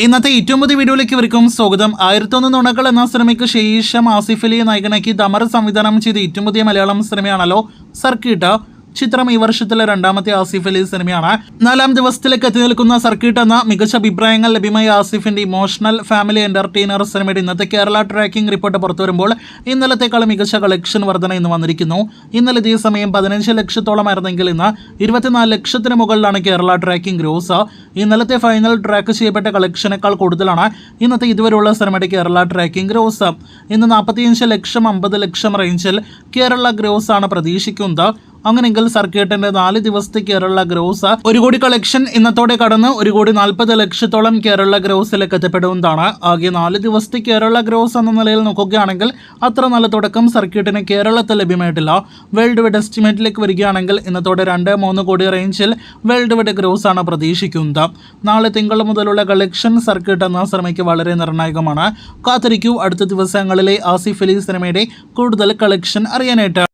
ഇന്നത്തെ ഏറ്റവും പുതിയ വീഡിയോയിലേക്ക് ഇവർക്കും സ്വാഗതം. 1001 നുണകൾ എന്ന സിനിമയ്ക്ക് ശേഷം ആസിഫ് അലിയെ നായകനാക്കി ദമർ സംവിധാനം ചെയ്ത ഏറ്റവും പുതിയ മലയാളം സിനിമയാണല്ലോ സർക്കിട്ട്. ചിത്രം ഈ വർഷത്തിലെ രണ്ടാമത്തെ ആസിഫ് അലി സിനിമയാണ്. 4 ദിവസത്തിലേക്ക് എത്തി നിൽക്കുന്ന സർക്കിട്ട് എന്ന മികച്ച അഭിപ്രായങ്ങൾ ലഭ്യമായ ആസിഫിന്റെ ഇമോഷണൽ ഫാമിലി എന്റർടൈനർ സിനിമയുടെ ഇന്നത്തെ കേരള ട്രാക്കിംഗ് റിപ്പോർട്ട് പുറത്തു വരുമ്പോൾ ഇന്നലത്തേക്കാളും മികച്ച കളക്ഷൻ വർധന ഇന്ന് വന്നിരിക്കുന്നു. ഇന്നലെ ഇതേ സമയം 15 ലക്ഷത്തോളമായിരുന്നെങ്കിൽ ഇന്ന് 24 ലക്ഷത്തിന് മുകളിലാണ് കേരള ട്രാക്കിംഗ് ഗ്രോസ്. ഇന്നലത്തെ ഫൈനൽ ട്രാക്ക് ചെയ്യപ്പെട്ട കളക്ഷനേക്കാൾ കൂടുതലാണ് ഇന്നത്തെ ഇതുവരെയുള്ള സിനിമയുടെ കേരള ട്രാക്കിംഗ് ഗ്രോസ്. ഇന്ന് 45 ലക്ഷം 50 ലക്ഷം റേഞ്ചിൽ കേരള ഗ്രോസ് ആണ് പ്രതീക്ഷിക്കുന്നത്. അങ്ങനെയെങ്കിൽ സർക്കിട്ടിന്റെ 4 ദിവസത്തെ കേരള ഗ്രോസ് 1 കോടി കളക്ഷൻ ഇന്നത്തോടെ കടന്ന് 1,40 ലക്ഷത്തോളം കേരള ഗ്രോസിലേക്ക് എത്തപ്പെടുന്നതാണ്. ആകെ 4 ദിവസത്തെ കേരള ഗ്രോസ് എന്ന നിലയിൽ നോക്കുകയാണെങ്കിൽ അത്ര നല്ല തുടക്കം സർക്കിട്ടിന് കേരളത്തിൽ ലഭ്യമായിട്ടില്ല. വേൾഡ് വൈഡ് എസ്റ്റിമേറ്റിലേക്ക് വരികയാണെങ്കിൽ ഇന്നത്തോടെ 2-3 കോടി റേഞ്ചിൽ വേൾഡ് വൈഡ് ഗ്രോസ് ആണ് പ്രതീക്ഷിക്കുന്നത്. നാളെ തിങ്കൾ മുതലുള്ള കളക്ഷൻ സർക്കിട്ട് എന്ന സിനിമയ്ക്ക് വളരെ നിർണായകമാണ്. കാത്തിരിക്കൂ അടുത്ത ദിവസങ്ങളിലെ ആസിഫ് അലി സിനിമയുടെ കൂടുതൽ കളക്ഷൻ അറിയാനായിട്ട്.